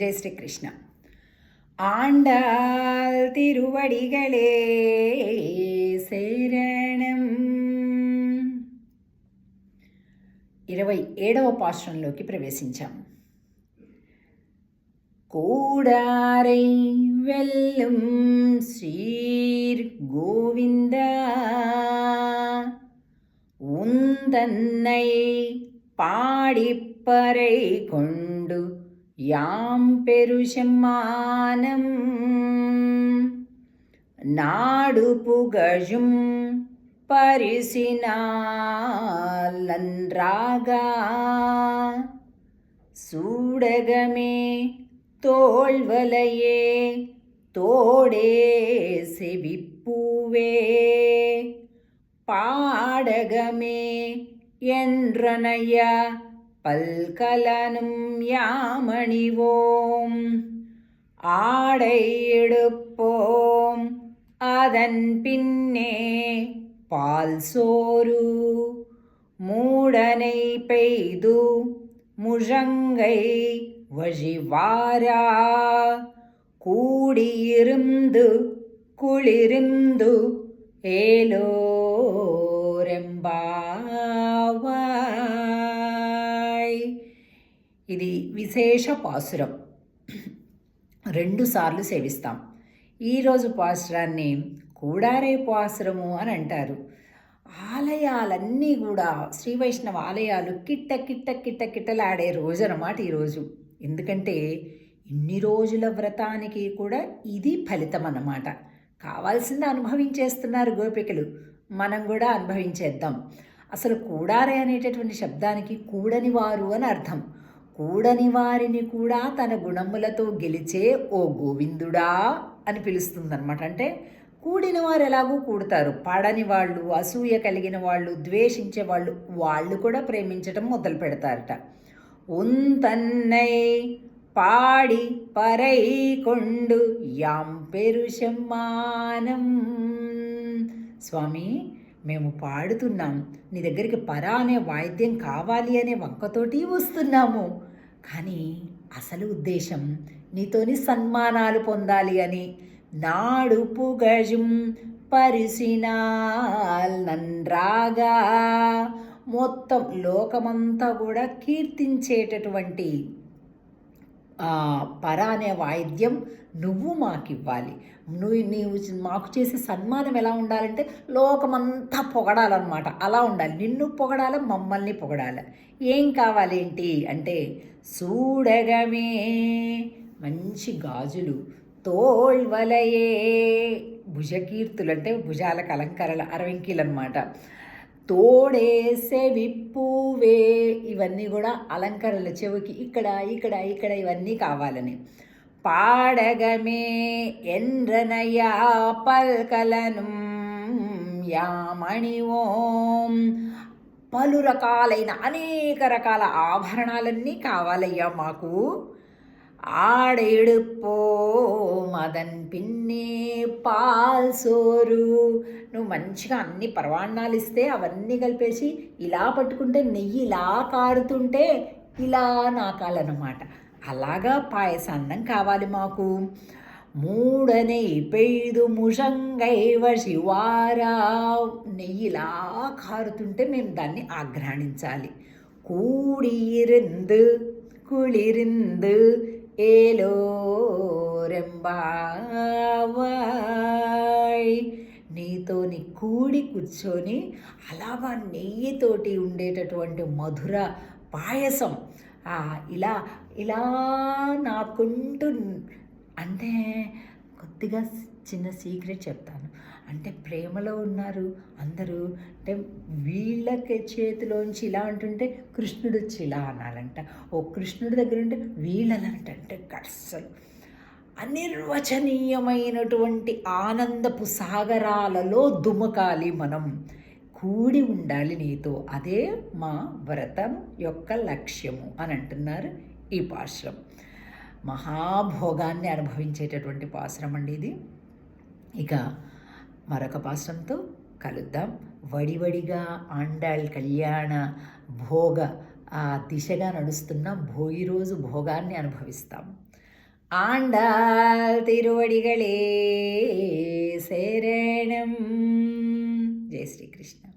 ஜெய் ஸ்ரீ கிருஷ்ணா. ஆண்டாள் திருவடிகளே శరణం. 27వ పాశ్రంలోకి ప్రవేశించాం. கூடாரை வெல்லும் ஸ்ரீர் கோவிந்தா உந்தன்னை பாடிப்பறை கொண்டு யாம் பெருசம்மானம் நாடு புகழும் பரிசினால் நன்றாகா சூடகமே தோள்வலையே தோடே செவிப்பூவே பாடகமே என்றனையா பல்கலனும் யாமணிவோம் ஆடை எடுப்போம் அதன் பின்னே பால் சோறு மூடனை பெய்து முழங்கை வழிவாரா கூடியிருந்து குளிருந்து ఏలోరెంబావాయ్. ఇది విశేష పాసురం. 2 సార్లు సేవిస్తాం. ఈరోజు పాసురాన్ని కూడారే పాసురము అని అంటారు. ఆలయాలన్నీ కూడా శ్రీ వైష్ణవ ఆలయాలు కిట్ట కిట్ట కిట్ట కిట్టలాడే రోజు అన్నమాట ఈరోజు. ఎందుకంటే ఇన్ని రోజుల వ్రతానికి కూడా ఇది ఫలితం అన్నమాట. కావాల్సింది అనుభవించేస్తున్నారు గోపికలు, మనం కూడా అనుభవించేద్దాం. అసలు కూడారే అనేటటువంటి శబ్దానికి కూడని వారు అని అర్థం. కూడని వారిని కూడా తన గుణములతో గెలిచే ఓ గోవిందుడా అని పిలుస్తుందన్నమాట. అంటే కూడిన వారు ఎలాగూ కూడతారు, పడని వాళ్ళు, అసూయ కలిగిన వాళ్ళు, ద్వేషించే వాళ్ళు, వాళ్ళు కూడా ప్రేమించటం మొదలు పెడతారట. ఉంతన్నై పాడి పరై కొండు యాం పెరుషమ్మానం. స్వామి, మేము పాడుతున్నాం, నీ దగ్గరికి పరా అనే వాయిద్యం కావాలి అనే వంకతోటి వస్తున్నాము. కానీ అసలు ఉద్దేశం నీతోని సన్మానాలు పొందాలి అని. నాడు పుగజుం పరిసినాల్ నన్రాగా, మొత్తం లోకమంతా కూడా కీర్తించేటటువంటి పర అనే వాయిద్యం నువ్వు మాకివ్వాలి. నీవు మాకు చేసే సన్మానం ఎలా ఉండాలంటే లోకమంతా పొగడాలన్నమాట. అలా ఉండాలి. నిన్ను పొగడాలి, మమ్మల్ని పొగడాలి. ఏం కావాలేంటి అంటే సూడగమే, మంచి గాజులు, తోళ్వలయే, భుజకీర్తులు అంటే భుజాలకు అలంకరణ, అరవింకీలు అన్నమాట. తోడేసే విప్పువే, ఇవన్నీ కూడా అలంకరణలు, చెవికి ఇక్కడ ఇక్కడ ఇక్కడ ఇవన్నీ కావాలని. పాడగమే ఎండ్రనయా పల్కలను యామణి ఓం, పలు రకాలైన అనేక రకాల ఆభరణాలన్నీ కావాలయ్యా మాకు. ఆడెడుపో మదన్ పిన్నే పాల్ సోరు, నువ్వు మంచిగా అన్ని పరవాణాలు ఇస్తే అవన్నీ కలిపేసి ఇలా పట్టుకుంటే నెయ్యి ఇలా కారుతుంటే ఇలా నాకాలన్నమాట. అలాగా పాయసాన్నం కావాలి మాకు. మూడనే పెయ్దు ముషంగై వశివారా, నెయ్యి ఇలా కారుతుంటే మేము దాన్ని ఆఘ్రాణించాలి. కూడిరిందు కుళిరిందు ఏలోరెంబావాయ్, నీతోని కూడి కూర్చొని అలాగా నెయ్యితోటి ఉండేటటువంటి మధుర పాయసం ఇలా ఇలా నాకుంటూ. అంటే కొద్దిగా చిన్న సీక్రెట్ చెప్తాను. అంటే ప్రేమలో ఉన్నారు అందరూ, అంటే వీళ్ళకి చేతిలోంచి ఇలా అంటుంటే కృష్ణుడు వచ్చి ఇలా అనాలంట. ఓ కృష్ణుడి దగ్గర ఉంటే వీళ్ళనంట. అంటే అస్సలు అనిర్వచనీయమైనటువంటి ఆనందపు సాగరాలలో దుమకాలి మనం. కూడి ఉండాలి నీతో, అదే మా వ్రతం యొక్క లక్ష్యము అని అంటున్నారు ఈ పాశ్రం. మహాభోగాన్ని అనుభవించేటటువంటి పాశ్రం అండి ఇది. ఇక మరొక పాశ్రంతో కలుద్దాం. వడివడిగా ఆండాళ్ కళ్యాణ భోగ ఆ దిశగా నడుస్తున్న ఈరోజు భోగాన్ని అనుభవిస్తాం. ஆண்டாள் திருவடிகளே சரணம். ஜெய் ஸ்ரீ கிருஷ்ணா.